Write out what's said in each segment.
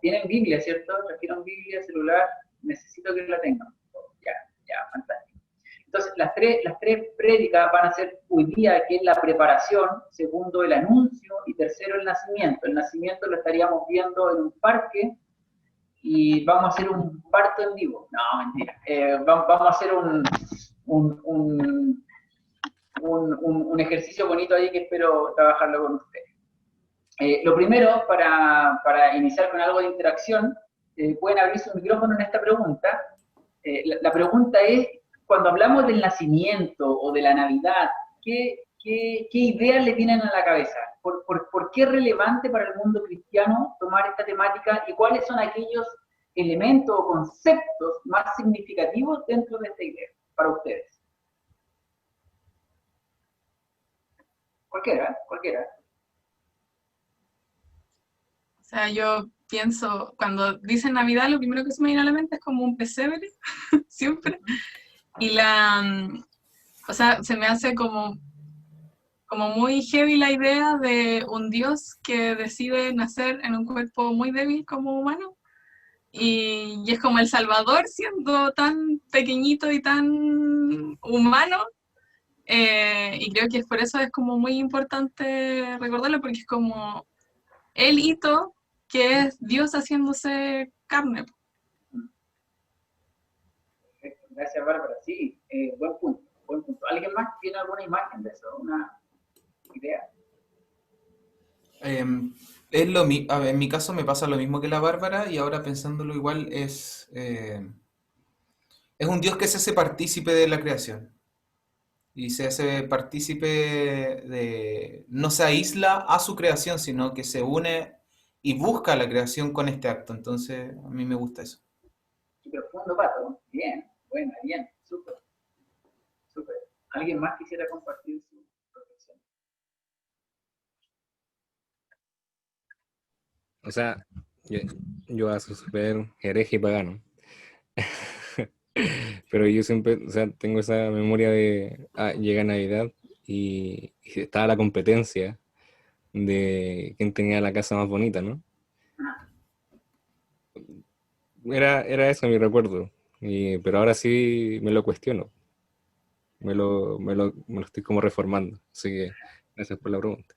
tienen Biblia, ¿cierto? Trajeron Biblia, celular, necesito que la tengan. Ya, fantástico. Entonces, las tres prédicas van a ser hoy día, que es la preparación, segundo, el anuncio, y tercero, el nacimiento. El nacimiento lo estaríamos viendo en un parque, y vamos a hacer un parto en vivo. No, mentira. Vamos a hacer un ejercicio bonito ahí que espero trabajarlo con ustedes. Lo primero, para iniciar con algo de interacción, pueden abrir su micrófono en esta pregunta. La pregunta es, cuando hablamos del nacimiento o de la Navidad, ¿qué ideas le vienen a la cabeza? ¿Por qué es relevante para el mundo cristiano tomar esta temática y cuáles son aquellos elementos o conceptos más significativos dentro de esta idea para ustedes? Cualquiera. O sea, yo pienso, cuando dicen Navidad, lo primero que se me viene a la mente es como un pesebre, siempre. Y o sea, se me hace como muy heavy la idea de un Dios que decide nacer en un cuerpo muy débil como humano. Y es como el Salvador siendo tan pequeñito y tan humano. Y creo que por eso es como muy importante recordarlo, porque es como el hito que es Dios haciéndose carne. Gracias, Bárbara. Sí, buen punto. ¿Alguien más tiene alguna imagen de eso? ¿Una idea? A ver, en mi caso me pasa lo mismo que la Bárbara, y ahora pensándolo igual es un Dios que se hace partícipe de la creación. Y se hace partícipe no se aísla a su creación, sino que se une y busca la creación con este acto. Entonces, a mí me gusta eso. Qué profundo, Pato. Bien, súper. ¿Alguien más quisiera compartir su reflexión? O sea, yo soy súper hereje y pagano. Pero yo siempre, o sea, tengo esa memoria de llega Navidad y estaba la competencia de quién tenía la casa más bonita, ¿no? Era eso mi recuerdo. Pero ahora sí me lo cuestiono. Me lo estoy como reformando. Así que gracias por la pregunta.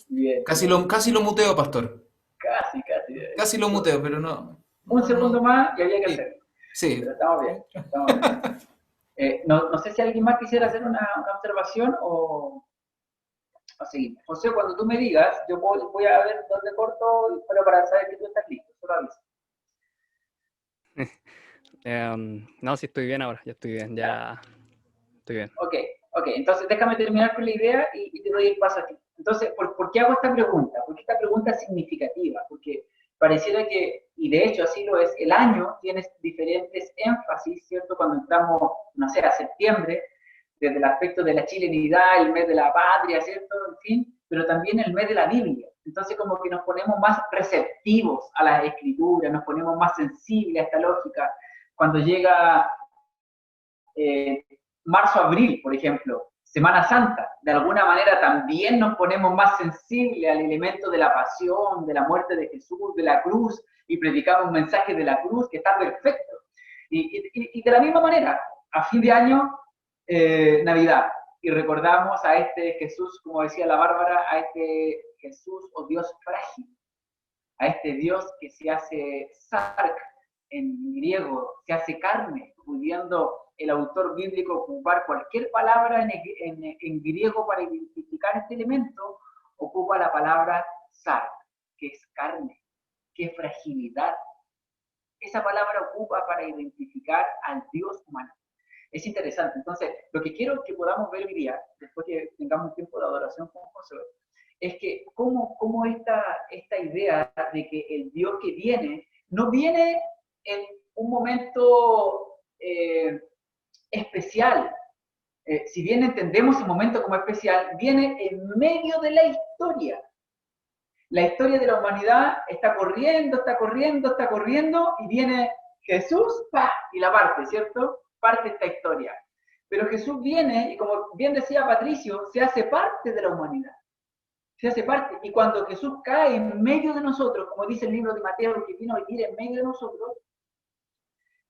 Bien. Casi lo muteo, pastor. Casi. Casi lo muteo, pero no. Un segundo más y había que hacerlo. Sí. Pero estamos bien. No sé si alguien más quisiera hacer una observación o seguimos. José, cuando tú me digas, yo voy a ver dónde corto, pero para saber que tú estás listo, solo aviso. No, sí estoy bien ahora, ya estoy bien, ya estoy bien. Ok, entonces déjame terminar con la idea y te doy el paso a ti. Entonces, ¿por qué hago esta pregunta? Porque esta pregunta es significativa, porque pareciera que, y de hecho así lo es, el año tiene diferentes énfasis, ¿cierto? Cuando entramos, no sé, a septiembre, desde el aspecto de la chilenidad, el mes de la patria, ¿cierto? En fin, pero también el mes de la Biblia. Entonces como que nos ponemos más receptivos a las escrituras, nos ponemos más sensibles a esta lógica. Cuando llega marzo-abril, por ejemplo, Semana Santa, de alguna manera también nos ponemos más sensibles al elemento de la pasión, de la muerte de Jesús, de la cruz, y predicamos un mensaje de la cruz que está perfecto. Y de la misma manera, a fin de año, Navidad, y recordamos a este Jesús, como decía la Bárbara, a este Jesús o Dios frágil, a este Dios que se hace sark en griego, se hace carne, pudiendo el autor bíblico ocupar cualquier palabra en griego para identificar este elemento, ocupa la palabra sark, que es carne, que es fragilidad. Esa palabra ocupa para identificar al Dios humano. Es interesante. Entonces, lo que quiero que podamos ver hoy día, después que tengamos un tiempo de adoración con José, es que cómo esta idea de que el Dios que viene, no viene en un momento especial. Si bien entendemos el momento como especial, viene en medio de la historia. La historia de la humanidad está corriendo, y viene Jesús, ¡pah!, y la parte, ¿cierto? Parte esta historia. Pero Jesús viene, y como bien decía Patricio, se hace parte de la humanidad. Se hace parte. Y cuando Jesús cae en medio de nosotros, como dice el libro de Mateo, que vino a vivir en medio de nosotros,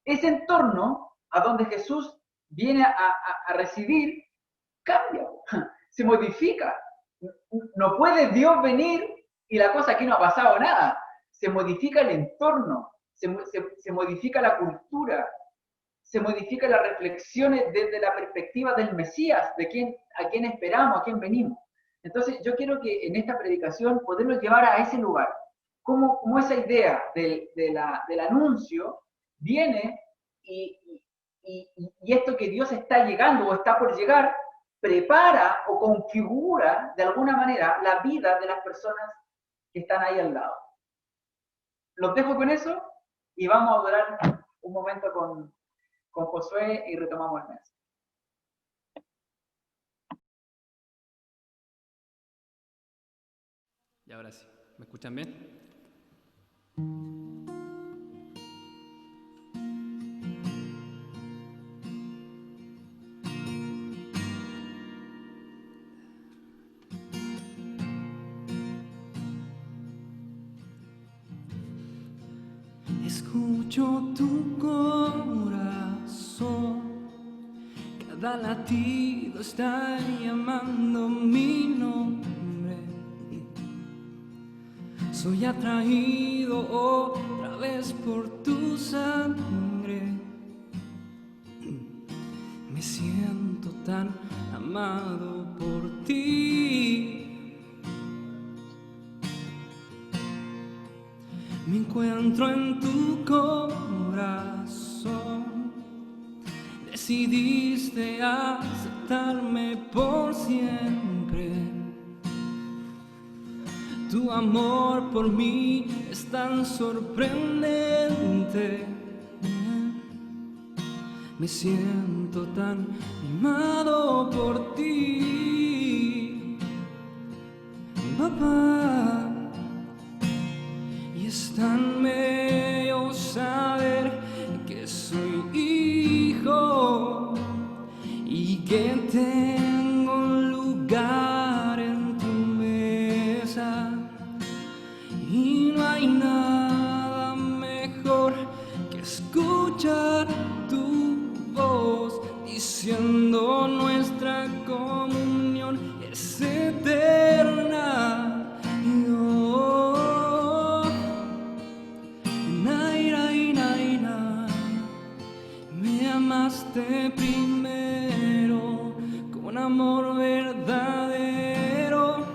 ese entorno a donde Jesús viene a residir cambia, se modifica. No puede Dios venir y la cosa aquí no ha pasado nada. Se modifica el entorno, se modifica la cultura, se modifican las reflexiones desde la perspectiva del Mesías, a quién esperamos, a quién venimos. Entonces yo quiero que en esta predicación poderlo llevar a ese lugar, como esa idea del anuncio viene y esto que Dios está llegando o está por llegar, prepara o configura de alguna manera la vida de las personas que están ahí al lado. Los dejo con eso y vamos a durar un momento con Josué y retomamos el mensaje. Y ahora sí, ¿me escuchan bien? Escucho tu corazón, cada latido está llamando mi nombre. Soy atraído otra vez por tu sangre. Me siento tan amado por ti. Me encuentro en tu corazón. Decidiste aceptarme por siempre. Tu amor por mí es tan sorprendente. Me siento tan mimado por ti, papá. Y es tan bello saber que soy hijo y que tengo un lugar en tu mesa. Y no hay nada mejor que escuchar tu voz diciendo nuestra comunión es eterna. Me amaste primero con amor verdadero.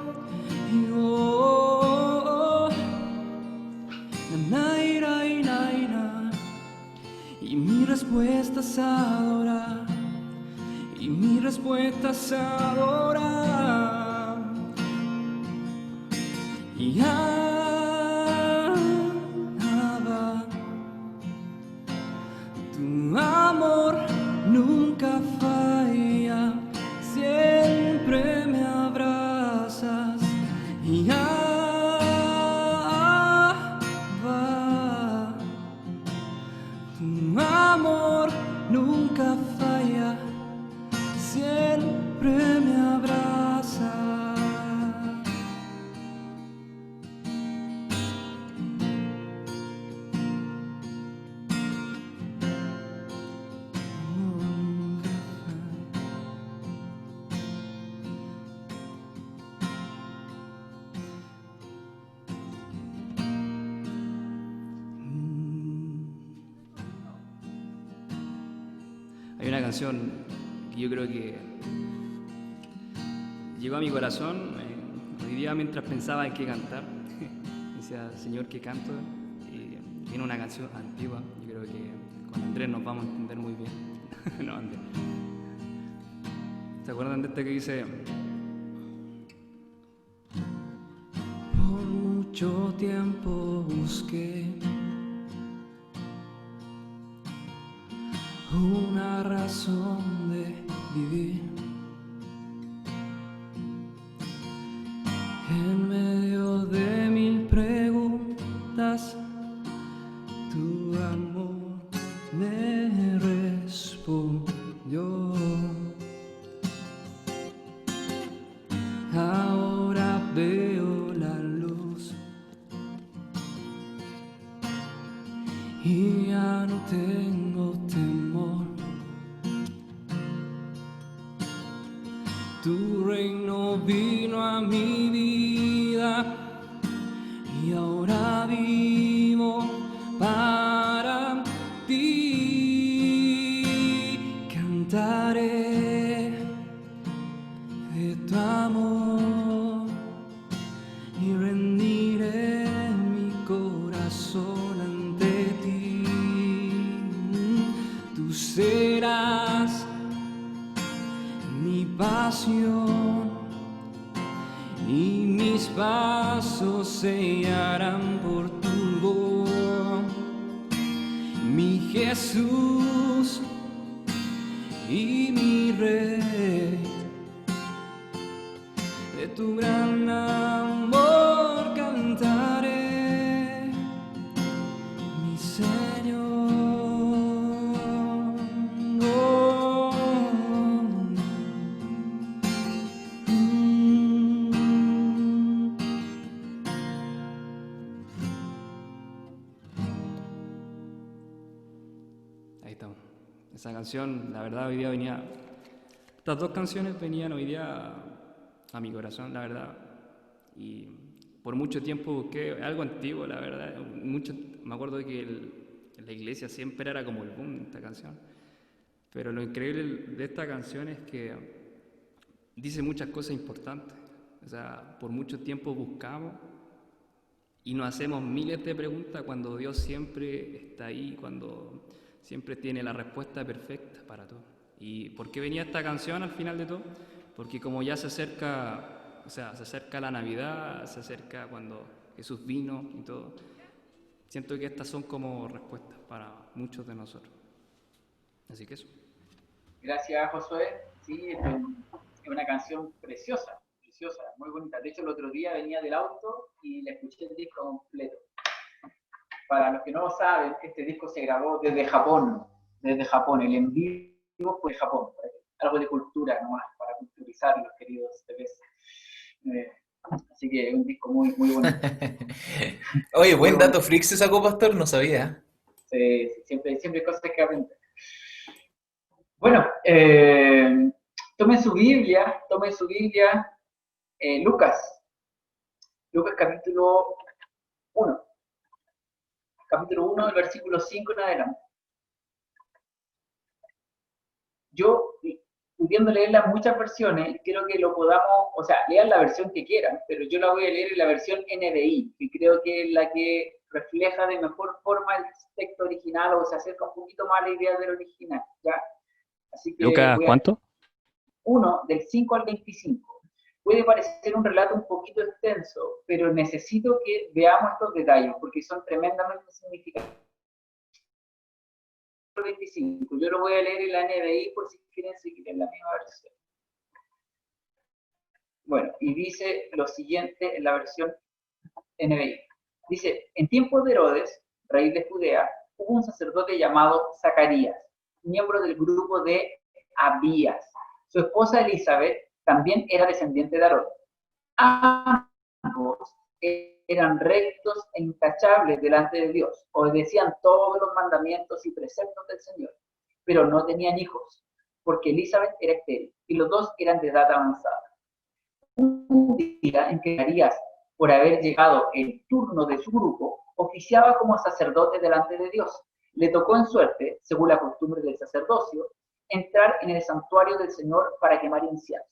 Y mi respuesta es adorar. Y mi respuesta es adorar. Y tu amor nunca falla, siempre me abrazas. Y tu amor nunca falla, siempre me abrazas. Hay una canción que yo creo que llegó a mi corazón hoy día mientras pensaba en qué cantar. Decía, Señor, ¿qué canto? Y viene una canción antigua, yo creo que con Andrés nos vamos a entender muy bien. No, Andrés. ¿Se acuerdan de esta que dice? Por mucho tiempo busqué una razón de vivir en medio de mil preguntas. Tu amor me respondió. Ahora veo Tu reino vino a mi vida y ahora vivo para ti. Cantaré de tu amor y rendiré mi corazón ante ti. Tú serás mi pasión y mis pasos se guiarán por tu voz, mi Jesús y mi Rey. De tu gran amor cantaré, mi Señor. Ahí estamos. Esa canción, la verdad, hoy día venía. Estas dos canciones venían hoy día a mi corazón, la verdad. Y por mucho tiempo busqué algo antiguo, la verdad. Me acuerdo de que en la iglesia siempre era como el boom de esta canción. Pero lo increíble de esta canción es que dice muchas cosas importantes. O sea, por mucho tiempo buscamos y nos hacemos miles de preguntas cuando Dios siempre está ahí, cuando siempre tiene la respuesta perfecta para todo. ¿Y por qué venía esta canción al final de todo? Porque como ya se acerca, o sea, se acerca la Navidad, se acerca cuando Jesús vino y todo, siento que estas son como respuestas para muchos de nosotros. Así que eso. Gracias, Josué. Sí, es una canción preciosa, preciosa, muy bonita. De hecho, el otro día venía del auto y le escuché el disco completo. Para los que no lo saben, este disco se grabó desde Japón, el en vivo fue de Japón. Algo de cultura nomás, para culturizar los queridos TVs. Así que es un disco muy, muy bonito. Oye, buen Muy dato bonito. freak se sacó, Pastor, no sabía. Sí, siempre hay cosas que aprender. Bueno, tomen su Biblia, Lucas capítulo 1. Capítulo 1, el versículo 5 en adelante. Yo, pudiendo leerla en muchas versiones, quiero que lo podamos, o sea, lean la versión que quieran, pero yo la voy a leer en la versión NBI, que creo que es la que refleja de mejor forma el texto original o se acerca un poquito más a la idea del original, ¿ya? Así que Lucas, ¿cuánto? 1, del 5 al 25. Puede parecer un relato un poquito extenso, pero necesito que veamos estos detalles, porque son tremendamente significativos. 25. Yo lo voy a leer en la NBI por si quieren seguir en la misma versión. Bueno, y dice lo siguiente en la versión NBI. Dice, en tiempos de Herodes, rey de Judea, hubo un sacerdote llamado Zacarías, miembro del grupo de Abías. Su esposa Elizabeth también era descendiente de Aarón. Ambos eran rectos e intachables delante de Dios, obedecían todos los mandamientos y preceptos del Señor, pero no tenían hijos, porque Elizabeth era estéril y los dos eran de edad avanzada. Un día en que Zacarías, por haber llegado el turno de su grupo, oficiaba como sacerdote delante de Dios. Le tocó en suerte, según la costumbre del sacerdocio, entrar en el santuario del Señor para quemar incienso.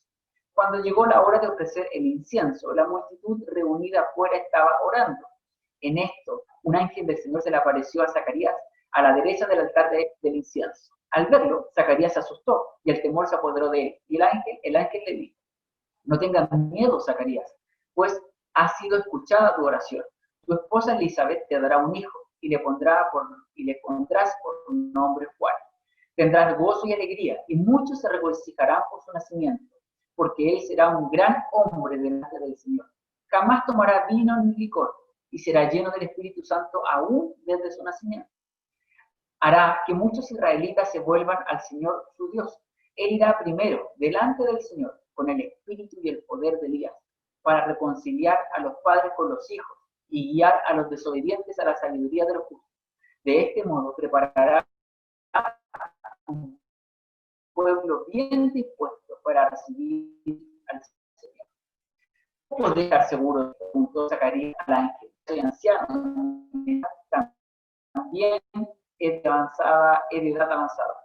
Cuando llegó la hora de ofrecer el incienso, la multitud reunida afuera estaba orando. En esto, un ángel del Señor se le apareció a Zacarías a la derecha del altar del incienso. Al verlo, Zacarías se asustó y el temor se apoderó de él. Y el ángel le dijo, no tengas miedo, Zacarías, pues ha sido escuchada tu oración. Tu esposa Elizabeth te dará un hijo y le pondrás por un nombre Juan. Tendrás gozo y alegría, y muchos se regocijarán por su nacimiento, porque él será un gran hombre delante del Señor. Jamás tomará vino ni licor, y será lleno del Espíritu Santo aún desde su nacimiento. Hará que muchos israelitas se vuelvan al Señor su Dios. Él irá primero delante del Señor con el espíritu y el poder de Elías, para reconciliar a los padres con los hijos y guiar a los desobedientes a la sabiduría de los justos. De este modo preparará un pueblo bien dispuesto para recibir al Señor. No puedo estar seguro, preguntó Zacarías al ángel. Soy anciano, también es de edad avanzada.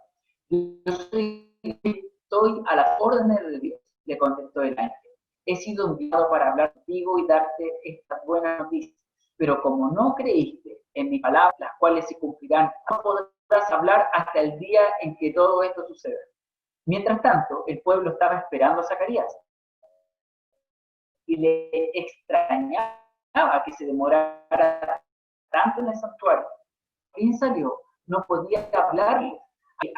Estoy a las órdenes de Dios, le contestó el ángel. He sido enviado para hablar contigo y darte estas buenas noticias, pero como no creíste en mi palabra, las cuales se cumplirán, no podrás hablar hasta el día en que todo esto suceda. Mientras tanto, el pueblo estaba esperando a Zacarías y le extrañaba que se demorara tanto en el santuario. ¿Quién salió? No podía hablarle,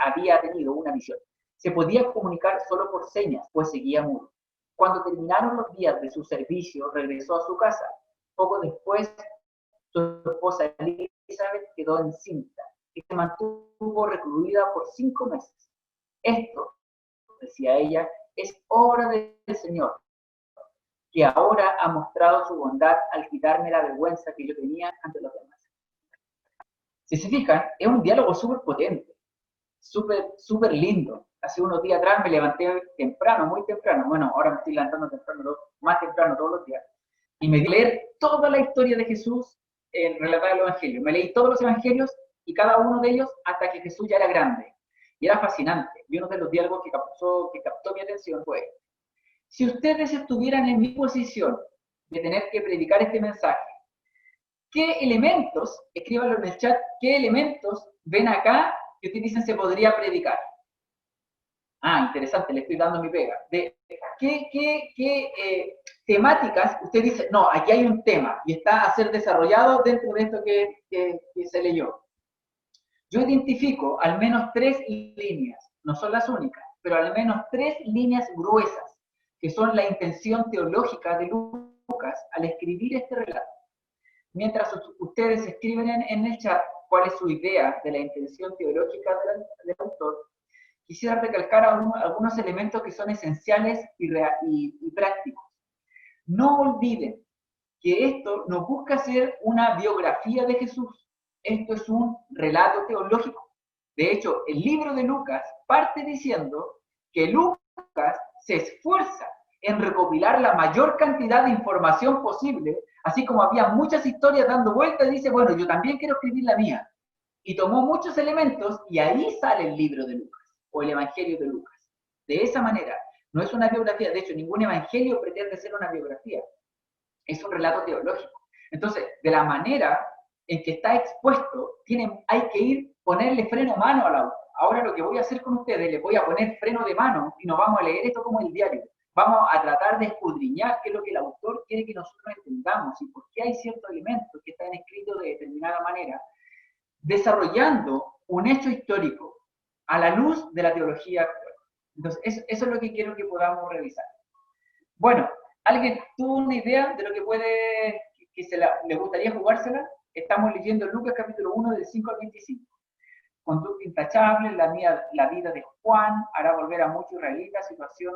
había tenido una visión. Se podía comunicar solo por señas, pues seguía mudo. Cuando terminaron los días de su servicio, regresó a su casa. Poco después, su esposa Elizabeth quedó encinta y se mantuvo recluida por 5 meses. Esto, decía ella, es obra del Señor, que ahora ha mostrado su bondad al quitarme la vergüenza que yo tenía ante los demás. Si se fijan, es un diálogo súper potente, súper lindo. Hace unos días atrás me levanté temprano, muy temprano. Bueno, ahora me estoy levantando temprano, más temprano todos los días. Y me di a leer toda la historia de Jesús relatada en los evangelios. Me leí todos los evangelios y cada uno de ellos hasta que Jesús ya era grande. Y era fascinante. Y uno de los diálogos que captó mi atención fue: si ustedes estuvieran en mi posición de tener que predicar este mensaje, ¿qué elementos, escríbanlo en el chat, qué elementos ven acá que ustedes dicen se podría predicar? Ah, interesante, le estoy dando mi pega. ¿Qué temáticas usted dice, no, aquí hay un tema y está a ser desarrollado dentro de esto que se leyó? Yo identifico al menos 3 líneas, no son las únicas, pero al menos 3 líneas gruesas, que son la intención teológica de Lucas al escribir este relato. Mientras ustedes escriben en el chat cuál es su idea de la intención teológica del autor, quisiera recalcar algunos elementos que son esenciales y prácticos. No olviden que esto no busca ser una biografía de Jesús, esto es un relato teológico. De hecho, el libro de Lucas parte diciendo que Lucas se esfuerza en recopilar la mayor cantidad de información posible, así como había muchas historias dando vueltas, dice, bueno, yo también quiero escribir la mía. Y tomó muchos elementos y ahí sale el libro de Lucas, o el Evangelio de Lucas. De esa manera, no es una biografía, de hecho, ningún evangelio pretende ser una biografía, es un relato teológico. Entonces, de la manera en que está expuesto, hay que ponerle freno mano al autor. Ahora lo que voy a hacer con ustedes, les voy a poner freno de mano y nos vamos a leer esto como el diario. Vamos a tratar de escudriñar qué es lo que el autor quiere que nosotros entendamos y por qué hay ciertos elementos que están escritos de determinada manera, desarrollando un hecho histórico a la luz de la teología actual. Entonces, eso es lo que quiero que podamos revisar. Bueno, ¿alguien tuvo una idea de lo que le gustaría jugársela? Estamos leyendo Lucas capítulo 1 del 5 al 25. Conducta intachable, la vida de Juan hará volver a muchos israelitas, situación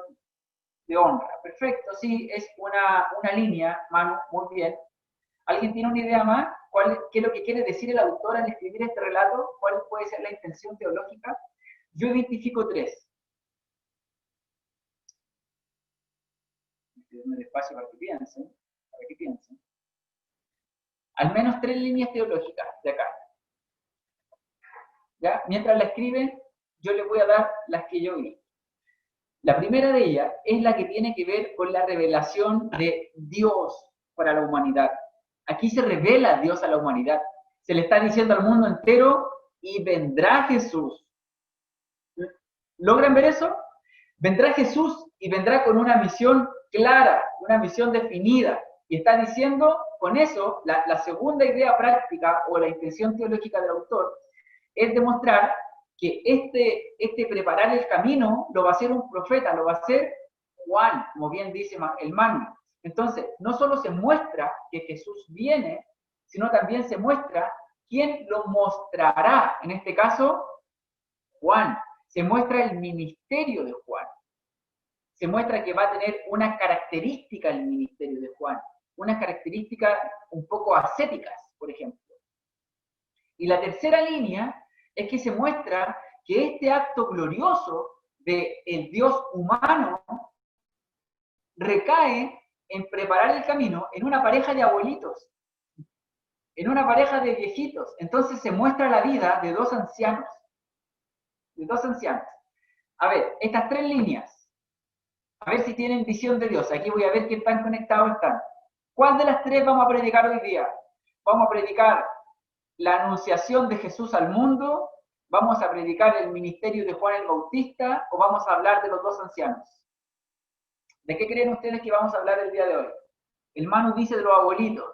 de honra. Perfecto, sí, es una línea, Manu, muy bien. ¿Alguien tiene una idea más? ¿Qué es lo que quiere decir el autor al escribir este relato? ¿Cuál puede ser la intención teológica? Yo identifico 3. Déjenme despacio para que piensen. Al menos 3 líneas teológicas de acá. ¿Ya? Mientras la escriben, yo les voy a dar las que yo vi. La primera de ellas es la que tiene que ver con la revelación de Dios para la humanidad. Aquí se revela Dios a la humanidad. Se le está diciendo al mundo entero, y vendrá Jesús. ¿Logran ver eso? Vendrá Jesús y vendrá con una misión clara, una misión definida. Y está diciendo, con eso, la segunda idea práctica o la intención teológica del autor es demostrar que este preparar el camino lo va a hacer un profeta, lo va a hacer Juan, como bien dice el Manu. Entonces, no solo se muestra que Jesús viene, sino también se muestra quién lo mostrará. En este caso, Juan. Se muestra el ministerio de Juan. Se muestra que va a tener una característica el ministerio de Juan, unas características un poco ascéticas, por ejemplo. Y la tercera línea es que se muestra que este acto glorioso del Dios humano recae en preparar el camino en una pareja de abuelitos, en una pareja de viejitos. Entonces se muestra la vida de dos ancianos. A ver, estas tres líneas, a ver si tienen visión de Dios. Aquí voy a ver qué tan conectados están. ¿Cuál de las tres vamos a predicar hoy día? ¿Vamos a predicar la anunciación de Jesús al mundo? ¿Vamos a predicar el ministerio de Juan el Bautista? ¿O vamos a hablar de los dos ancianos? ¿De qué creen ustedes que vamos a hablar el día de hoy? El Manu dice de los abuelitos.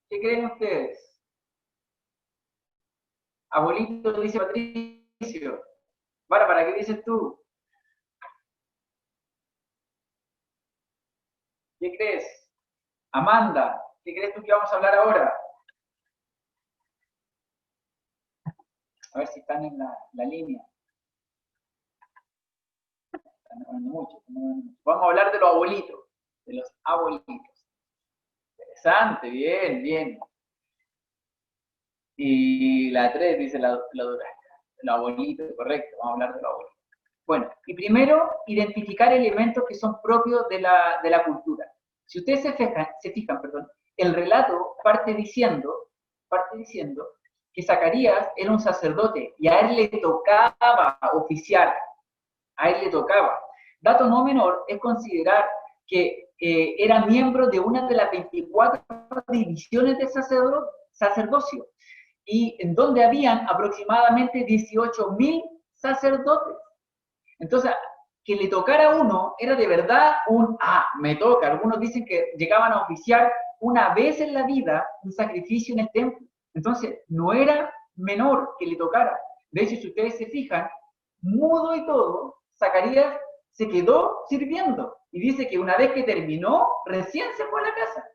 ¿Qué creen ustedes? Abuelito, dice Patricio. ¿Para qué dices tú? ¿Qué crees? Amanda, ¿qué crees tú que vamos a hablar ahora? A ver si están en la línea. Están hablando mucho. Vamos a hablar de los abuelitos. De los abuelitos. Interesante, bien. Y la 3 dice la Duranga. Los abuelitos, correcto, vamos a hablar de los abuelitos. Bueno, y primero, identificar elementos que son propios de la cultura. Si ustedes se fijan, el relato parte diciendo que Zacarías era un sacerdote y a él le tocaba oficiar. A él le tocaba. Dato no menor es considerar que era miembro de una de las 24 divisiones de sacerdocio, y en donde habían aproximadamente 18.000 sacerdotes. Entonces, que le tocara a uno era de verdad me toca. Algunos dicen que llegaban a oficiar una vez en la vida un sacrificio en el templo. Entonces, no era menor que le tocara. De hecho, si ustedes se fijan, mudo y todo, Zacarías se quedó sirviendo. Y dice que una vez que terminó, recién se fue a la casa.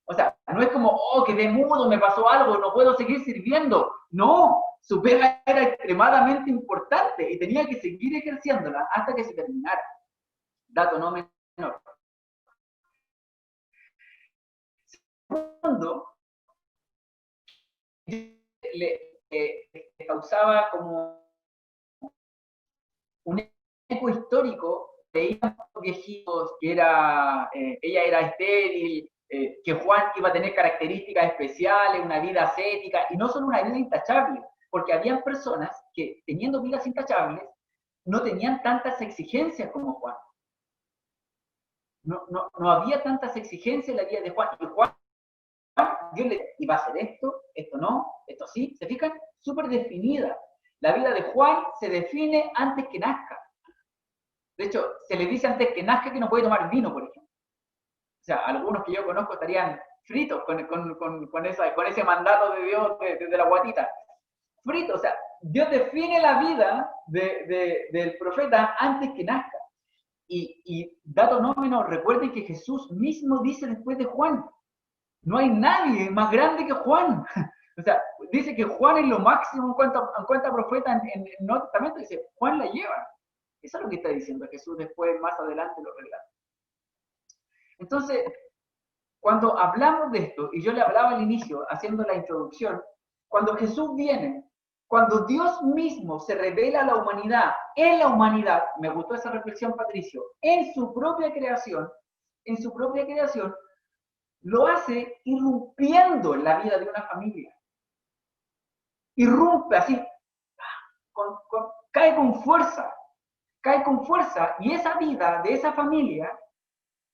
O sea, no es como, quedé mudo, me pasó algo, no puedo seguir sirviendo. No, su pega era extremadamente importante y tenía que seguir ejerciéndola hasta que se terminara. Dato no menor. Segundo, le causaba como un eco histórico. Veían viejitos que ella era estéril, que Juan iba a tener características especiales, una vida ascética, y no solo una vida intachable, porque habían personas que, teniendo vidas intachables, no tenían tantas exigencias como Juan. No había tantas exigencias en la vida de Juan. Y Juan, Dios le iba a hacer esto no, esto sí. ¿Se fijan? Súper definida. La vida de Juan se define antes que nazca. De hecho, se le dice antes que nazca que no puede tomar vino, por ejemplo. O sea, algunos que yo conozco estarían fritos con ese mandato de Dios desde la guatita. Fritos, o sea, Dios define la vida del profeta antes que nazca. Y dato no menor, recuerden que Jesús mismo dice después de Juan, no hay nadie más grande que Juan. O sea, dice que Juan es lo máximo en cuanto a profeta en el Nuevo Testamento, dice, Juan la lleva. Eso es lo que está diciendo Jesús después, más adelante lo relata. Entonces, cuando hablamos de esto, y yo le hablaba al inicio, haciendo la introducción, cuando Jesús viene, cuando Dios mismo se revela a la humanidad, en la humanidad, me gustó esa reflexión, Patricio, en su propia creación, lo hace irrumpiendo en la vida de una familia. Irrumpe así, cae con fuerza, y esa vida de esa familia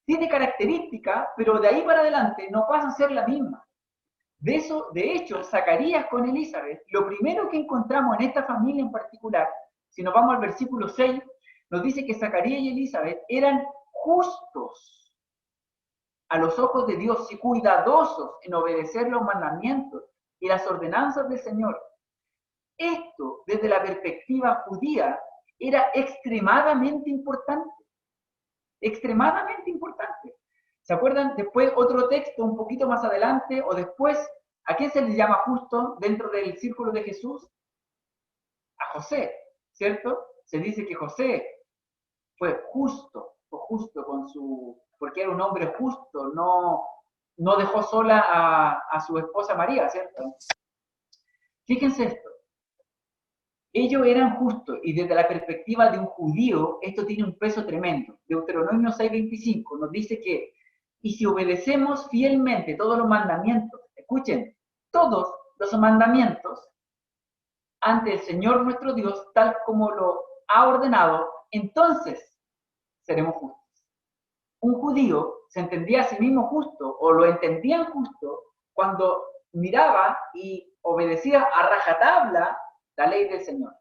tiene características, pero de ahí para adelante no pasa a ser la misma. De hecho, Zacarías con Elizabeth, lo primero que encontramos en esta familia en particular, si nos vamos al versículo 6, nos dice que Zacarías y Elizabeth eran justos a los ojos de Dios y cuidadosos en obedecer los mandamientos y las ordenanzas del Señor. Esto, desde la perspectiva judía, era extremadamente importante. Extremadamente importante. ¿Se acuerdan? Después otro texto un poquito más adelante o después, ¿a quién se le llama justo dentro del círculo de Jesús? A José, ¿cierto? Se dice que José fue justo porque era un hombre justo, no dejó sola a su esposa María, ¿cierto? Fíjense esto. Ellos eran justos, y desde la perspectiva de un judío, esto tiene un peso tremendo. Deuteronomio 6:25 nos dice que, y si obedecemos fielmente todos los mandamientos, escuchen, todos los mandamientos, ante el Señor nuestro Dios, tal como lo ha ordenado, entonces seremos justos. Un judío se entendía a sí mismo justo, o lo entendían justo, cuando miraba y obedecía a rajatabla la ley del Señor.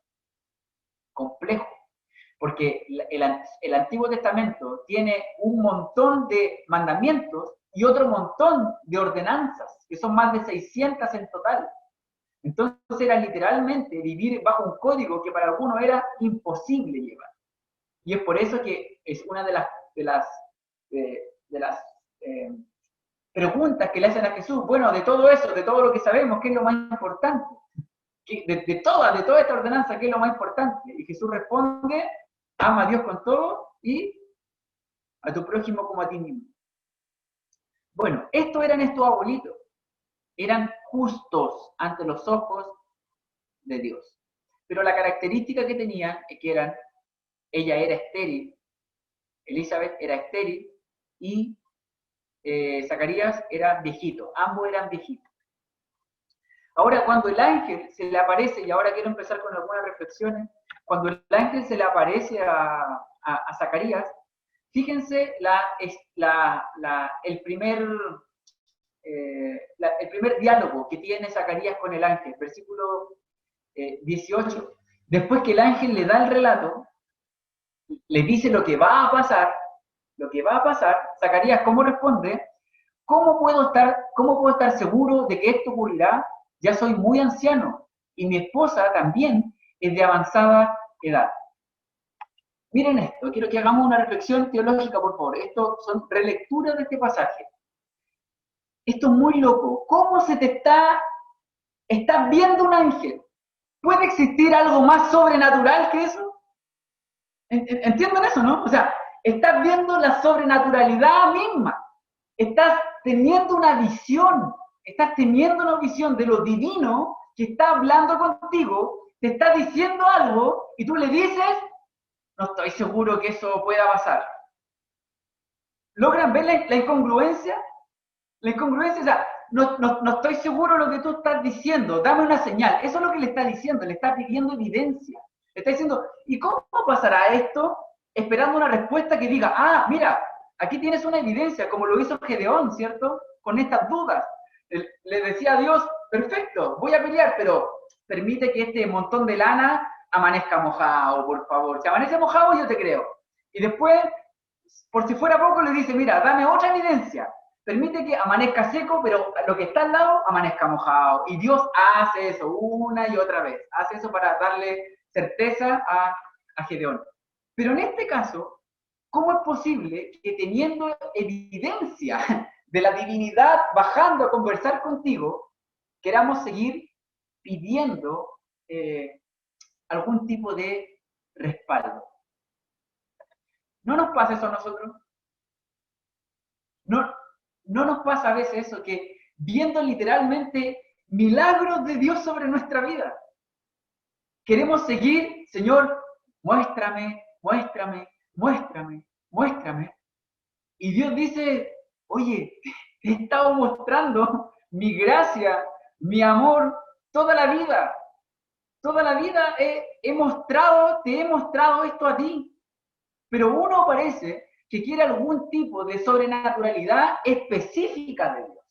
Complejo, porque el Antiguo Testamento tiene un montón de mandamientos y otro montón de ordenanzas, que son más de 600 en total. Entonces era literalmente vivir bajo un código que para algunos era imposible llevar. Y es por eso que es una de las preguntas que le hacen a Jesús. Bueno, de todo eso, de todo lo que sabemos, ¿qué es lo más importante? De toda esta ordenanza, ¿qué es lo más importante? Y Jesús responde, ama a Dios con todo y a tu prójimo como a ti mismo. Bueno, estos eran estos abuelitos. Eran justos ante los ojos de Dios. Pero la característica que tenían es que ella era estéril, Elizabeth era estéril y Zacarías era viejito. Ambos eran viejitos. Ahora, cuando el ángel se le aparece, y ahora quiero empezar con algunas reflexiones, cuando el ángel se le aparece a Zacarías, fíjense el primer diálogo que tiene Zacarías con el ángel, versículo 18. Después que el ángel le da el relato, le dice lo que va a pasar, Zacarías, ¿cómo responde? ¿Cómo puedo estar seguro de que esto ocurrirá? Ya soy muy anciano y mi esposa también es de avanzada edad. Miren esto, quiero que hagamos una reflexión teológica, por favor. Esto son relecturas de este pasaje. Esto es muy loco. ¿Cómo se te estás viendo un ángel? ¿Puede existir algo más sobrenatural que eso? ¿Entienden eso, no? O sea, estás viendo la sobrenaturalidad misma. Estás teniendo una visión de lo divino que está hablando contigo, te está diciendo algo y tú le dices, no estoy seguro que eso pueda pasar. ¿Logran ver la incongruencia? La incongruencia, o sea, no estoy seguro de lo que tú estás diciendo, dame una señal. Eso es lo que le está diciendo, le está pidiendo evidencia. Le está diciendo, ¿y cómo pasará esto? Esperando una respuesta que diga, mira, aquí tienes una evidencia, como lo hizo Gedeón, ¿cierto? Con estas dudas. Le decía a Dios, perfecto, voy a pelear, pero permite que este montón de lana amanezca mojado, por favor. Si amanece mojado, yo te creo. Y después, por si fuera poco, le dice, mira, dame otra evidencia. Permite que amanezca seco, pero lo que está al lado amanezca mojado. Y Dios hace eso una y otra vez. Hace eso para darle certeza a Gedeón. Pero en este caso, ¿cómo es posible que teniendo evidencia de la divinidad bajando a conversar contigo, queramos seguir pidiendo algún tipo de respaldo? ¿No nos pasa eso a nosotros? ¿No nos pasa a veces eso, que viendo literalmente milagros de Dios sobre nuestra vida, queremos seguir, Señor, muéstrame, muéstrame, muéstrame, muéstrame? Y Dios dice, oye, te he estado mostrando mi gracia, mi amor, toda la vida. Toda la vida te he mostrado esto a ti. Pero uno parece que quiere algún tipo de sobrenaturalidad específica de Dios.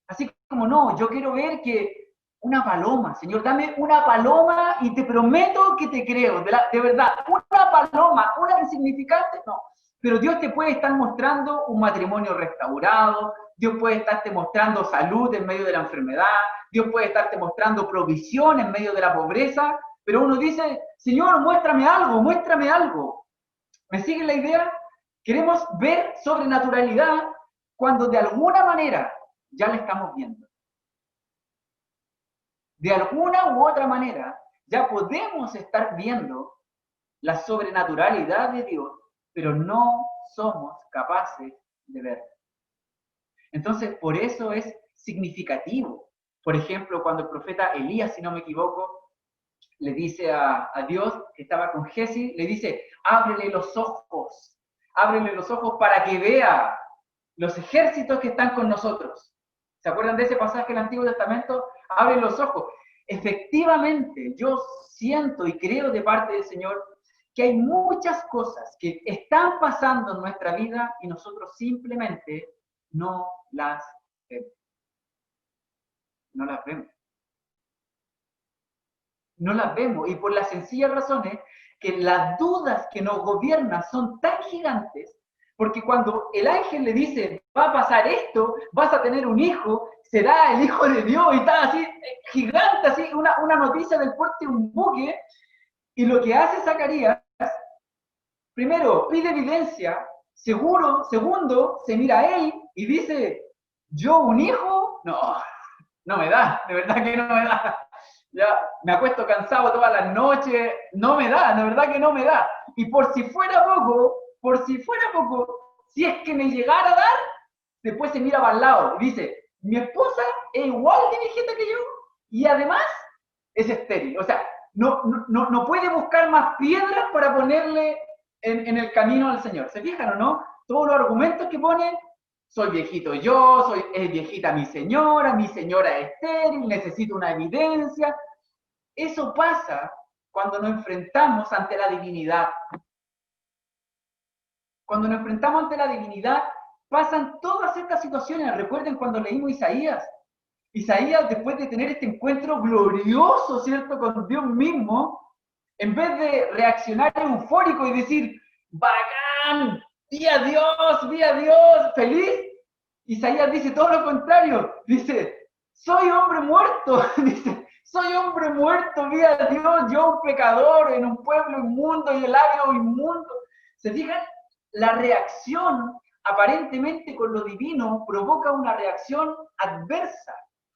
Así como, no, yo quiero ver que una paloma, Señor, dame una paloma y te prometo que te creo, de verdad, una paloma, una insignificante, no. Pero Dios te puede estar mostrando un matrimonio restaurado, Dios puede estarte mostrando salud en medio de la enfermedad, Dios puede estarte mostrando provisión en medio de la pobreza, pero uno dice, Señor, muéstrame algo, muéstrame algo. ¿Me siguen la idea? Queremos ver sobrenaturalidad cuando de alguna manera ya la estamos viendo. De alguna u otra manera ya podemos estar viendo la sobrenaturalidad de Dios, pero no somos capaces de verla. Entonces, por eso es significativo. Por ejemplo, cuando el profeta Elías, si no me equivoco, le dice a Dios, que estaba con Giezi, le dice, ábrele los ojos para que vea los ejércitos que están con nosotros. ¿Se acuerdan de ese pasaje del Antiguo Testamento? Abre los ojos. Efectivamente, yo siento y creo de parte del Señor que hay muchas cosas que están pasando en nuestra vida y nosotros simplemente no las vemos. No las vemos. No las vemos, y por las sencillas razones que las dudas que nos gobiernan son tan gigantes, porque cuando el ángel le dice, va a pasar esto, vas a tener un hijo, será el hijo de Dios, y está así, gigante, así, una noticia del porte de un buque, y lo que hace Zacarías, primero, pide evidencia, segundo, se mira a él y dice, ¿yo un hijo? No me da, de verdad que no me da. Ya me acuesto cansado todas las noches, no me da, de verdad que no me da. Y por si fuera poco, si es que me llegara a dar, después se mira para el lado y dice, mi esposa es igual de viejita que yo y además es estéril. O sea, no puede buscar más piedras para ponerle en el camino al Señor. ¿Se fijan o no? Todos los argumentos que ponen, soy viejito yo, es viejita mi señora es estéril, necesito una evidencia. Eso pasa cuando nos enfrentamos ante la divinidad. Cuando nos enfrentamos ante la divinidad, pasan todas estas situaciones. Recuerden cuando leímos Isaías. Isaías, después de tener este encuentro glorioso, ¿cierto?, con Dios mismo, en vez de reaccionar eufórico y decir, ¡bacán! ¡Vi a Dios! ¡Feliz! Isaías dice todo lo contrario. Dice, soy hombre muerto. Dice, soy hombre muerto, vi a Dios, yo un pecador en un pueblo inmundo y el labio inmundo. ¿Se fijan? La reacción, aparentemente con lo divino, provoca una reacción adversa,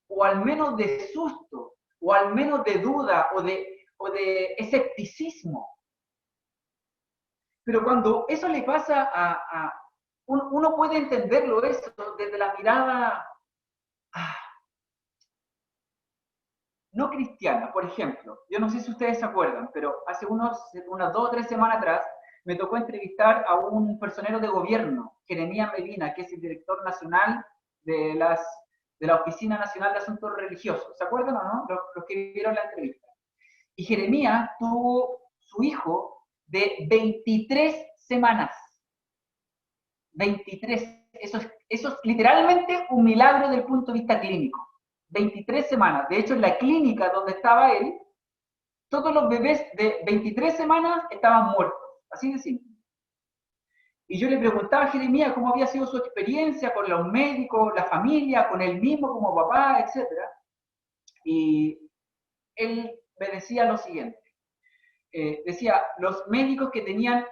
o al menos de susto, o al menos de duda, o de escepticismo. Pero cuando eso le pasa uno puede entenderlo eso desde la mirada no cristiana. Por ejemplo, yo no sé si ustedes se acuerdan, pero hace unas 2 o 3 semanas atrás me tocó entrevistar a un personero de gobierno, Jeremías Medina, que es el director nacional de la Oficina Nacional de Asuntos Religiosos. ¿Se acuerdan o no? Los que vieron la entrevista. Y Jeremías tuvo su hijo de 23 semanas. 23. Eso es literalmente un milagro desde el punto de vista clínico. 23 semanas. De hecho, en la clínica donde estaba él, todos los bebés de 23 semanas estaban muertos. Así de simple. Y yo le preguntaba a Jeremías cómo había sido su experiencia con los médicos, la familia, con él mismo como papá, etc. Y él me decía lo siguiente. Decía, los médicos que tenían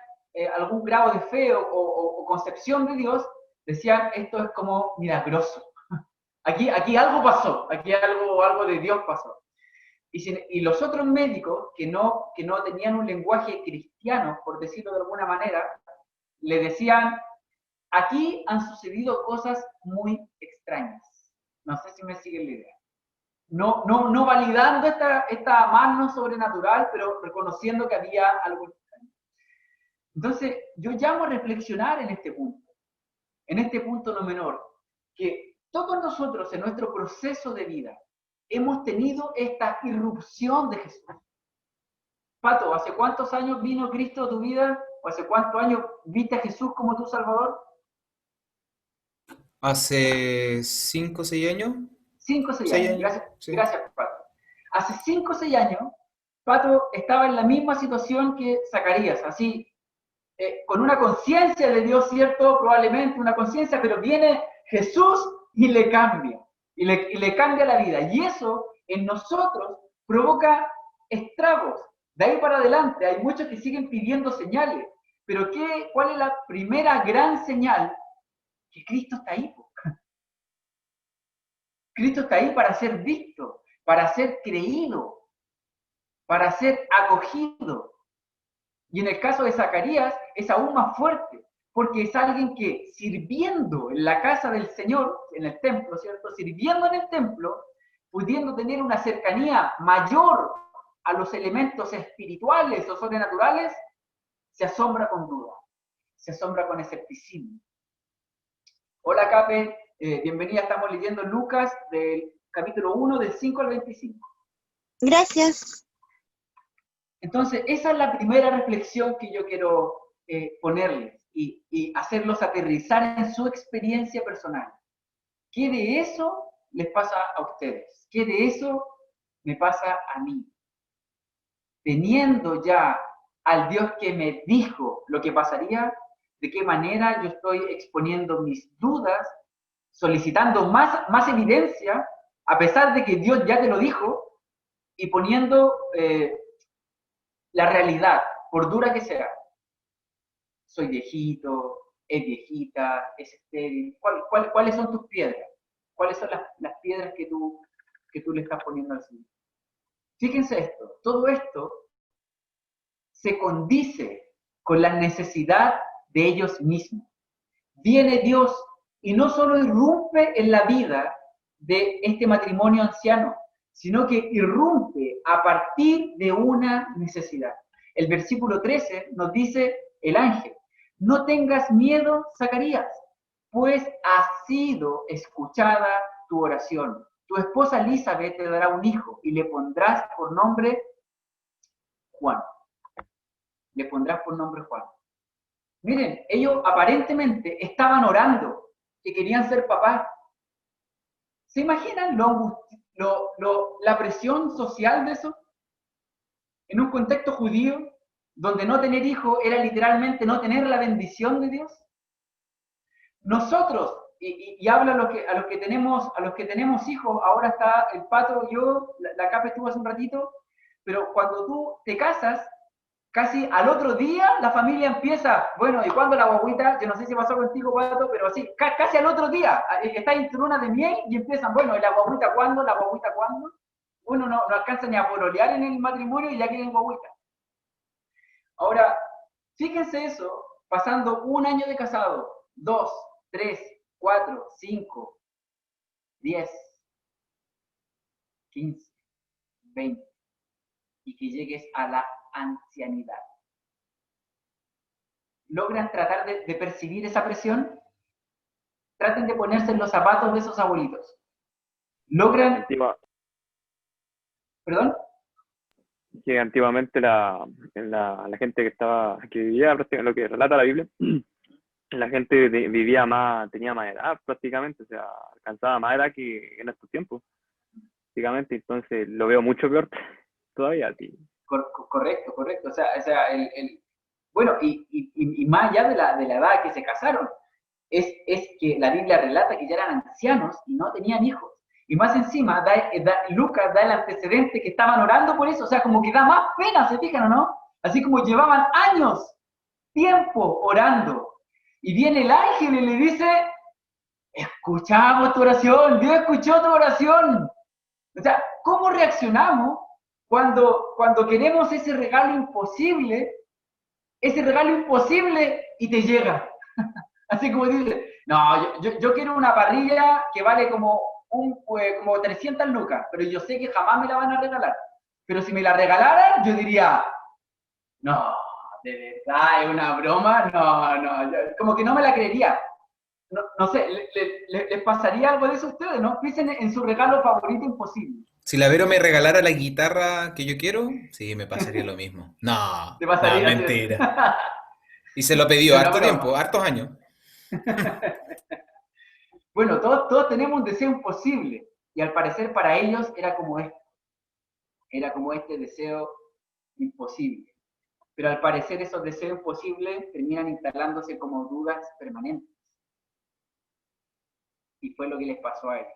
algún grado de fe o concepción de Dios, decían, esto es como milagroso. Aquí algo pasó, aquí algo de Dios pasó. Y los otros médicos que no tenían un lenguaje cristiano, por decirlo de alguna manera, le decían, aquí han sucedido cosas muy extrañas. No sé si me siguen la idea. No validando esta mano sobrenatural, pero reconociendo que había algo extraño. Entonces, yo llamo a reflexionar en este punto no menor, que todos nosotros en nuestro proceso de vida hemos tenido esta irrupción de Jesús. Pato, ¿hace cuántos años vino Cristo a tu vida? ¿O hace cuántos años viste a Jesús como tu Salvador? Hace 5 o 6 años. 5 o 6 años. Gracias, sí. Gracias, Pato. Hace 5 o 6 años, Pato estaba en la misma situación que Zacarías, así, con una conciencia de Dios, ¿cierto? Probablemente una conciencia, pero viene Jesús y le cambia. Y le cambia la vida. Y eso en nosotros provoca estragos. De ahí para adelante hay muchos que siguen pidiendo señales. Pero ¿cuál es la primera gran señal? Que Cristo está ahí. Cristo está ahí para ser visto, para ser creído, para ser acogido. Y en el caso de Zacarías es aún más fuerte, porque es alguien que sirviendo en la casa del Señor, en el templo, ¿cierto? Sirviendo en el templo, pudiendo tener una cercanía mayor a los elementos espirituales o sobrenaturales, se asombra con duda, se asombra con escepticismo. Hola Cape, bienvenida, estamos leyendo Lucas del capítulo 1 del 5 al 25. Gracias. Entonces, esa es la primera reflexión que yo quiero ponerles y hacerlos aterrizar en su experiencia personal. ¿Qué de eso les pasa a ustedes? ¿Qué de eso me pasa a mí? Teniendo ya al Dios que me dijo lo que pasaría, ¿de qué manera yo estoy exponiendo mis dudas, solicitando más evidencia, a pesar de que Dios ya te lo dijo, y poniendo la realidad, por dura que sea? Soy viejito, es viejita, es estéril. ¿Cuáles son tus piedras? ¿Cuáles son las piedras que tú le estás poniendo al Señor? Fíjense esto, todo esto se condice con la necesidad de ellos mismos. Viene Dios y no solo irrumpe en la vida de este matrimonio anciano, sino que irrumpe a partir de una necesidad. El versículo 13 nos dice el ángel: no tengas miedo, Zacarías, pues ha sido escuchada tu oración. Tu esposa Elizabeth te dará un hijo y le pondrás por nombre Juan. Le pondrás por nombre Juan. Miren, ellos aparentemente estaban orando que querían ser papás. ¿Se imaginan la presión social de eso? En un contexto judío, donde no tener hijos era literalmente no tener la bendición de Dios. Nosotros, y hablo a los que tenemos hijos, ahora está el Pato, yo, la Capa estuvo hace un ratito, pero cuando tú te casas, casi al otro día la familia empieza, bueno, ¿y cuándo la guaguita? Yo no sé si pasó contigo, Pato, pero así, casi al otro día, está en luna de miel y empiezan, bueno, ¿y la guaguita cuándo? ¿La guaguita cuándo? Bueno, no alcanza ni a pololear en el matrimonio y ya quieren guaguita. Ahora, fíjense eso, pasando un año de casado, 2, 3, 4, 5, 10, 15, 20, y que llegues a la ancianidad. ¿Logran tratar de percibir esa presión? Traten de ponerse en los zapatos de esos abuelitos. ¿Logran? ¿Perdón? Que antiguamente la gente que vivía, lo que relata la Biblia, la gente vivía más, tenía más edad prácticamente, o sea, alcanzaba más edad que en estos tiempos, prácticamente. Entonces lo veo mucho peor todavía. Sí. Correcto. O sea bueno, y más allá de la edad que se casaron, es que la Biblia relata que ya eran ancianos y no tenían hijos. Y más encima, Lucas da el antecedente que estaban orando por eso, o sea, como que da más pena, ¿se fijan o no? Así como llevaban años, tiempo orando. Y viene el ángel y le dice: escuchamos tu oración, Dios escuchó tu oración. O sea, ¿cómo reaccionamos cuando queremos ese regalo imposible y te llega? Así como dice, no, yo quiero una parrilla que vale como 300 lucas, pero yo sé que jamás me la van a regalar. Pero si me la regalaran, yo diría, no, de verdad, es una broma, no, como que no me la creería. No sé, ¿les pasaría algo de eso a ustedes, no? Piensen en su regalo favorito imposible. Si la Vero me regalara la guitarra que yo quiero, sí, me pasaría lo mismo. No, ¿Te pasaría? mentira. Y se lo pidió harto tiempo, hartos años. Bueno, todos tenemos un deseo imposible, y al parecer para ellos era como este deseo imposible. Pero al parecer esos deseos imposibles terminan instalándose como dudas permanentes. Y fue lo que les pasó a ellos.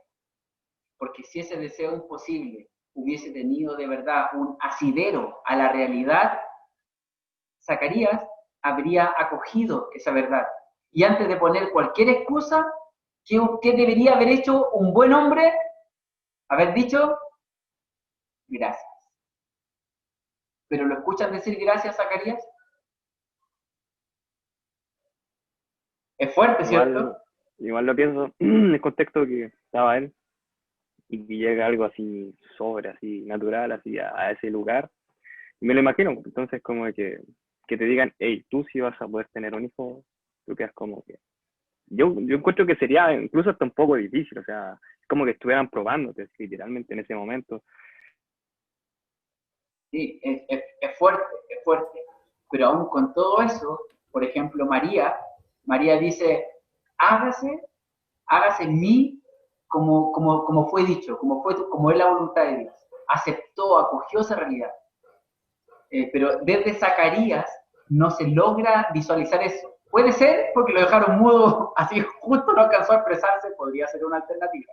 Porque si ese deseo imposible hubiese tenido de verdad un asidero a la realidad, Zacarías habría acogido esa verdad. Y antes de poner cualquier excusa, ¿qué debería haber hecho un buen hombre? Haber dicho, gracias. ¿Pero lo escuchan decir gracias, Zacarías? Es fuerte, ¿cierto? Igual lo pienso en el contexto que estaba él, y que llega algo así así natural, así a ese lugar, Me lo imagino, entonces como que te digan, hey, tú sí vas a poder tener un hijo, tú quedas como que... Yo encuentro que sería incluso hasta un poco difícil, o sea, es como que estuvieran probándote, literalmente en ese momento. Sí, es fuerte, es fuerte. Pero aún con todo eso, por ejemplo, María dice, hágase en mí como fue dicho, como es la voluntad de Dios. Aceptó, acogió esa realidad. Pero desde Zacarías no se logra visualizar eso. Puede ser porque lo dejaron mudo, así justo no alcanzó a expresarse, podría ser una alternativa.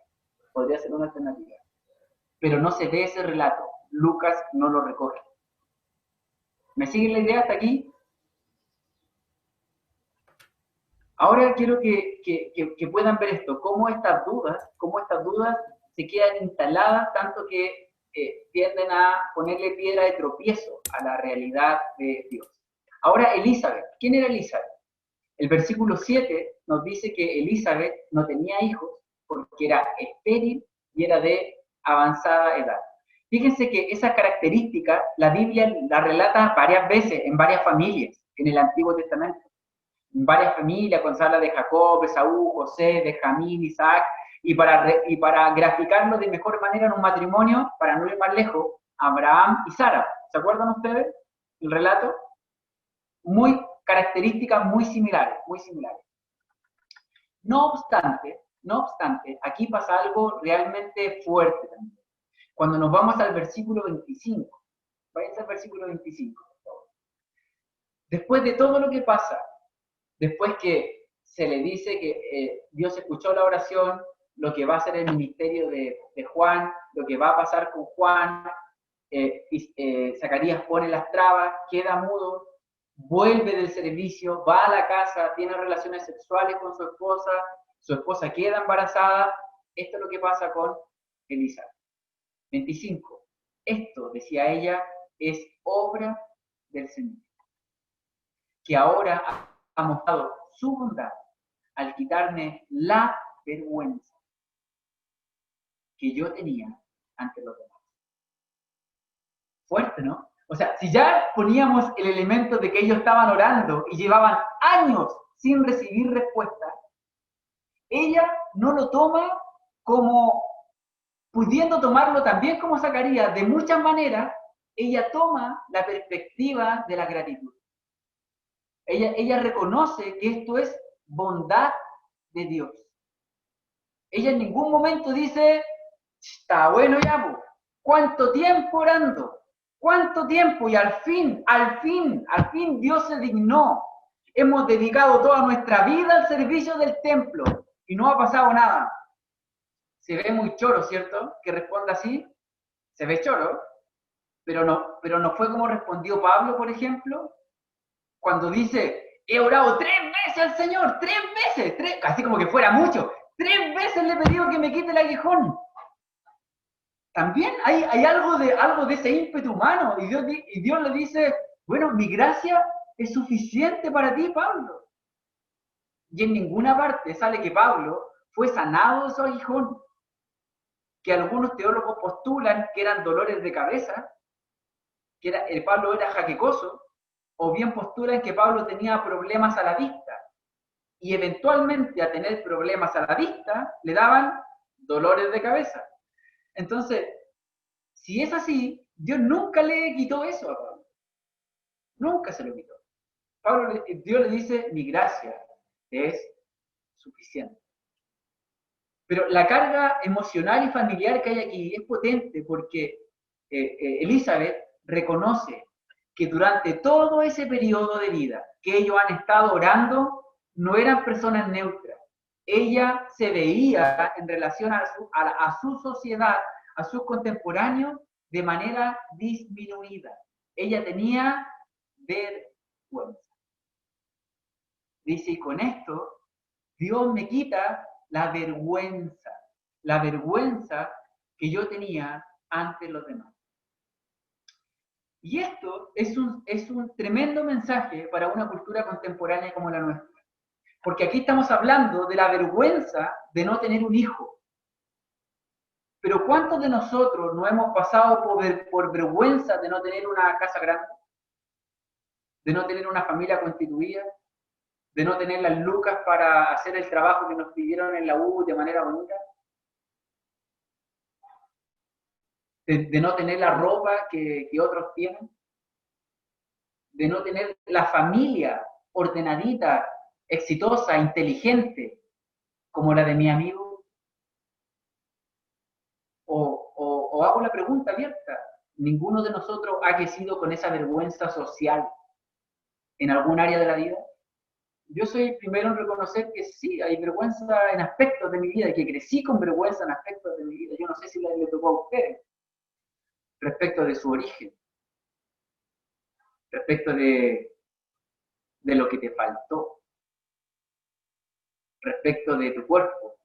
Pero no se ve ese relato. Lucas no lo recoge. ¿Me siguen la idea hasta aquí? Ahora quiero que puedan ver esto, cómo estas dudas se quedan instaladas tanto que tienden a ponerle piedra de tropiezo a la realidad de Dios. Ahora Elizabeth, ¿quién era Elizabeth? El versículo 7 nos dice que Elizabeth no tenía hijos porque era estéril y era de avanzada edad. Fíjense que esa característica la Biblia la relata varias veces en varias familias en el Antiguo Testamento. En varias familias, cuando se habla de Jacob, Esaú, José, Benjamín, Isaac, y para graficarlo de mejor manera en un matrimonio, para no ir más lejos, Abraham y Sara. ¿Se acuerdan ustedes el relato? Muy características muy similares. No obstante, aquí pasa algo realmente fuerte también. Cuando nos vamos al versículo 25, váyanse al versículo 25, por favor. Después de todo lo que pasa, después que se le dice que Dios escuchó la oración, lo que va a ser el ministerio de Juan, lo que va a pasar con Juan, Zacarías pone las trabas, queda mudo, vuelve del servicio, va a la casa, tiene relaciones sexuales con su esposa queda embarazada. Esto es lo que pasa con Elizabeth. 25. Esto, decía ella, es obra del Señor, que ahora ha mostrado su bondad al quitarme la vergüenza que yo tenía ante los demás. Fuerte, ¿no? O sea, si ya poníamos el elemento de que ellos estaban orando y llevaban años sin recibir respuesta, ella no lo toma como, pudiendo tomarlo también como Zacarías, de muchas maneras, ella toma la perspectiva de la gratitud. Ella reconoce que esto es bondad de Dios. Ella en ningún momento dice, está bueno ya, ¿cuánto tiempo orando? ¿Cuánto tiempo? Y al fin Dios se dignó. Hemos dedicado toda nuestra vida al servicio del templo y no ha pasado nada. Se ve muy choro, ¿cierto? Que responda así. Se ve choro, pero no fue como respondió Pablo, por ejemplo, cuando dice, he orado 3 veces al Señor, 3 veces, casi como que fuera mucho, 3 veces le he pedido que me quite el aguijón. También hay algo de ese ímpetu humano, y Dios le dice, bueno, mi gracia es suficiente para ti, Pablo. Y en ninguna parte sale que Pablo fue sanado de su aguijón, que algunos teólogos postulan que eran dolores de cabeza, que Pablo era jaquecoso, o bien postulan que Pablo tenía problemas a la vista, y eventualmente a tener problemas a la vista le daban dolores de cabeza. Entonces, si es así, Dios nunca le quitó eso a Pablo. Nunca se lo quitó. Dios le dice, mi gracia es suficiente. Pero la carga emocional y familiar que hay aquí es potente porque Elizabeth reconoce que durante todo ese periodo de vida que ellos han estado orando, no eran personas neutras. Ella se veía en relación a su sociedad, a sus contemporáneos, de manera disminuida. Ella tenía vergüenza. Dice, y con esto, Dios me quita la vergüenza que yo tenía ante los demás. Y esto es un tremendo mensaje para una cultura contemporánea como la nuestra. Porque aquí estamos hablando de la vergüenza de no tener un hijo. Pero ¿cuántos de nosotros no hemos pasado por vergüenza de no tener una casa grande? De no tener una familia constituida, de no tener las lucas para hacer el trabajo que nos pidieron en la U de manera bonita, de no tener la ropa que otros tienen, de no tener la familia ordenadita, exitosa, inteligente, como la de mi amigo. O hago la pregunta abierta, ¿ninguno de nosotros ha crecido con esa vergüenza social en algún área de la vida? Yo soy el primero en reconocer que sí, hay vergüenza en aspectos de mi vida, que crecí con vergüenza en aspectos de mi vida. Yo no sé si le tocó a ustedes, respecto de su origen, respecto de lo que te faltó, respecto de tu cuerpo,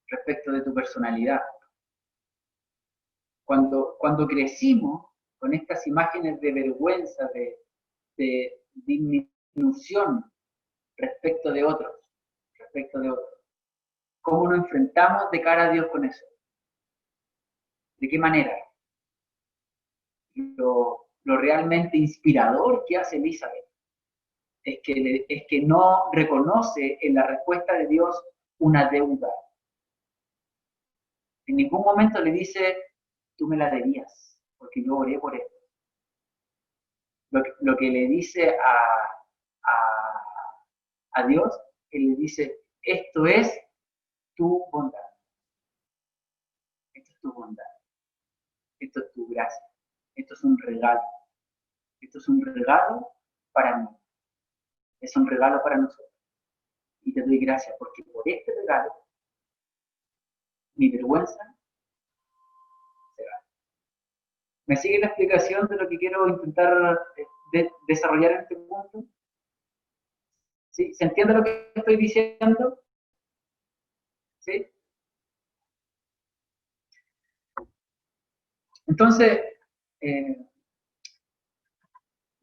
respecto de tu personalidad. Cuando crecimos con estas imágenes de vergüenza, de disminución respecto de otros, ¿cómo nos enfrentamos de cara a Dios con eso? ¿De qué manera? Lo realmente inspirador que hace Elizabeth es que no reconoce en la respuesta de Dios una deuda. En ningún momento le dice, tú me la debías, porque yo oré por esto. Lo que le dice a Dios, él le dice, esto es tu bondad. Esto es tu bondad. Esto es tu gracia. Esto es un regalo. Esto es un regalo para mí. Es un regalo para nosotros. Y te doy gracias porque por este regalo, mi vergüenza se va. ¿Me sigue la explicación de lo que quiero intentar desarrollar en este punto? ¿Sí? ¿Se entiende lo que estoy diciendo? ¿Sí? Entonces,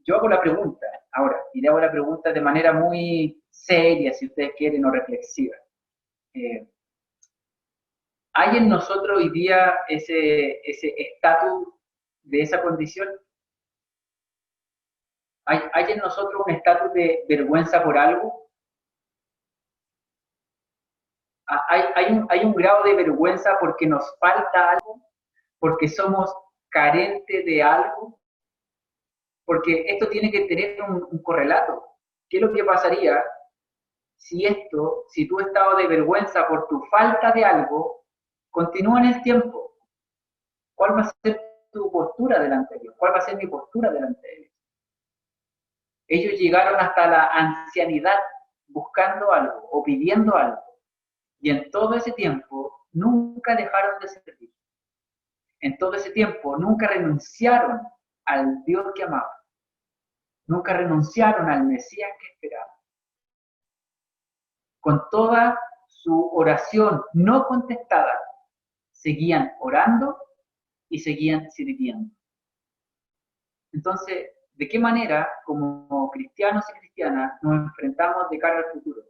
yo hago la pregunta ahora, y le hago la pregunta de manera muy seria, si ustedes quieren, o reflexiva. ¿Hay en nosotros hoy día ese estatus de esa condición? ¿Hay en nosotros un estatus de vergüenza por algo? ¿Hay un grado de vergüenza porque nos falta algo? ¿Porque somos carentes de algo? Porque esto tiene que tener un correlato. ¿Qué es lo que pasaría si tu estado de vergüenza por tu falta de algo continúa en el tiempo? ¿Cuál va a ser tu postura delante de Dios? ¿Cuál va a ser mi postura delante de Dios? Ellos llegaron hasta la ancianidad buscando algo o pidiendo algo. Y en todo ese tiempo nunca dejaron de servir. En todo ese tiempo nunca renunciaron al Dios que amaban. Nunca renunciaron al Mesías que esperaban. Con toda su oración no contestada, seguían orando y seguían sirviendo. Entonces, ¿de qué manera, como cristianos y cristianas, nos enfrentamos de cara al futuro?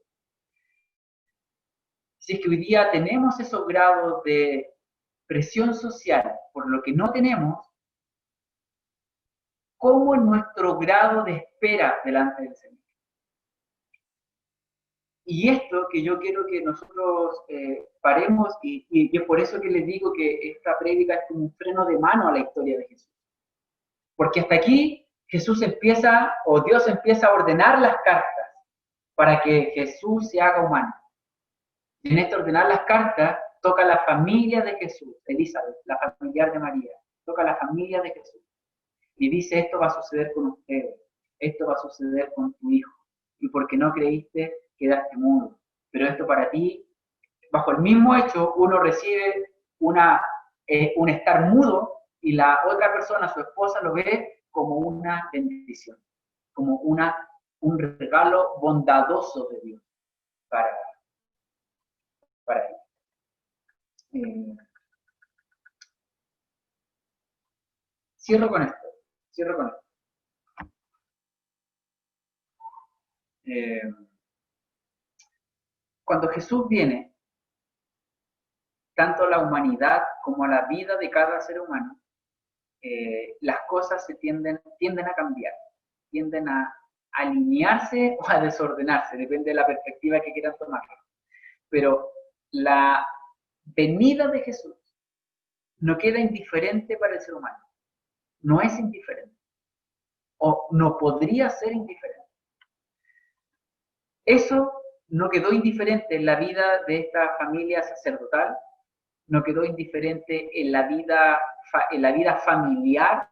Si es que hoy día tenemos esos grados de presión social por lo que no tenemos, ¿cómo es nuestro grado de espera delante del Señor? Y esto que yo quiero que nosotros paremos, y es por eso que les digo que esta prédica es como un freno de mano a la historia de Jesús. Porque hasta aquí Jesús empieza, o Dios empieza a ordenar las cartas para que Jesús se haga humano. Y en este ordenar las cartas, toca la familia de Jesús, Elizabeth, la familiar de María, toca la familia de Jesús. Y dice, esto va a suceder con ustedes, esto va a suceder con tu hijo. Y porque no creíste, quedaste mudo. Pero esto para ti, bajo el mismo hecho, uno recibe un estar mudo y la otra persona, su esposa, lo ve como una bendición, como un regalo bondadoso de Dios para él. Cierro con esto. Cuando Jesús viene, tanto a la humanidad como a la vida de cada ser humano, las cosas tienden a cambiar, tienden a alinearse o a desordenarse, depende de la perspectiva que quieran tomar. Pero la venida de Jesús no queda indiferente para el ser humano, no es indiferente, o no podría ser indiferente. Eso no quedó indiferente en la vida de esta familia sacerdotal, no quedó indiferente en la vida familiar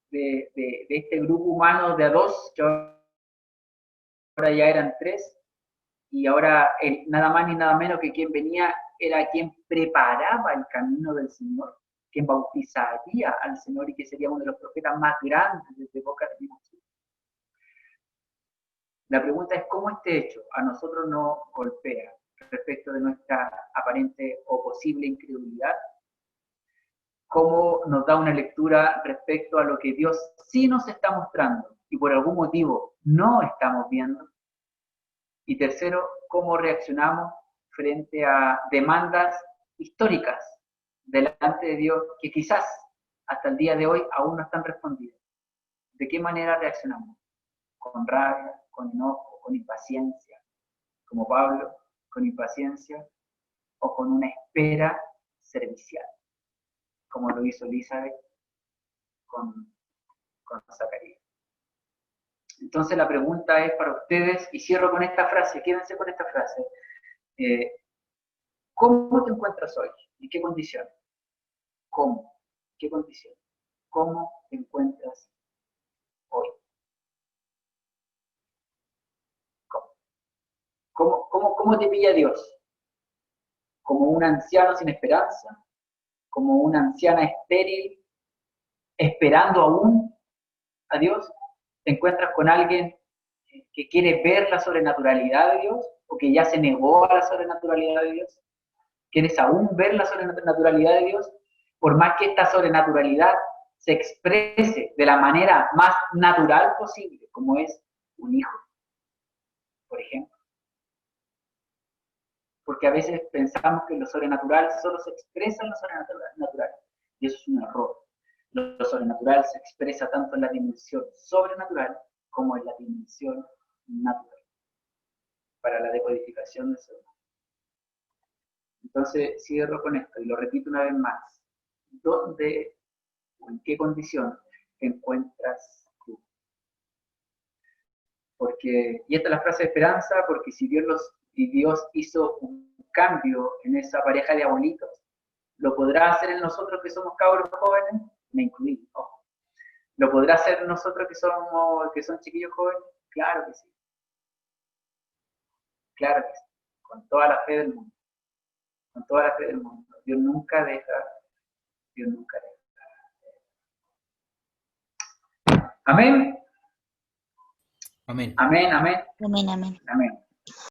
de este grupo humano de a dos, que ahora ya eran tres, y ahora nada más ni nada menos que quien venía era quien preparaba el camino del Señor, quien bautizaría al Señor y que sería uno de los profetas más grandes desde boca de Dios. La pregunta es cómo este hecho a nosotros nos golpea respecto de nuestra aparente o posible incredulidad, cómo nos da una lectura respecto a lo que Dios sí nos está mostrando y por algún motivo no estamos viendo. Y tercero, cómo reaccionamos frente a demandas históricas delante de Dios que quizás hasta el día de hoy aún no están respondidas. ¿De qué manera reaccionamos? ¿Con rabia, con enojo, con impaciencia? Como Pablo, con impaciencia, o con una espera servicial, como lo hizo Elizabeth con Zacarías. Entonces la pregunta es para ustedes, y cierro con esta frase, quédense con esta frase. ¿Cómo te encuentras hoy? ¿En qué condición? ¿Cómo? ¿Qué condición? ¿Cómo te encuentras hoy? ¿Cómo te pilla Dios? ¿Como un anciano sin esperanza? ¿Como una anciana estéril, esperando aún a Dios? ¿Te encuentras con alguien que quiere ver la sobrenaturalidad de Dios o que ya se negó a la sobrenaturalidad de Dios? ¿Quieres aún ver la sobrenaturalidad de Dios? Por más que esta sobrenaturalidad se exprese de la manera más natural posible, como es un hijo, por ejemplo. Porque a veces pensamos que lo sobrenatural solo se expresa en lo sobrenatural, y eso es un error. Lo sobrenatural se expresa tanto en la dimensión sobrenatural como en la dimensión natural, para la decodificación del ser humano. Entonces, cierro con esto y lo repito una vez más. ¿Dónde o en qué condición te encuentras tú? Porque, y esta es la frase de esperanza, porque si Dios hizo un cambio en esa pareja de abuelitos, ¿lo podrá hacer en nosotros que somos cabros jóvenes? Me incluí, ojo. ¿Lo podrá hacer en nosotros que son chiquillos jóvenes? Claro que sí. Claro que sí. Con toda la fe del mundo. Con toda la fe del mundo. Dios nunca deja. Amén. Amén. Amén. Amén, amén. Amén.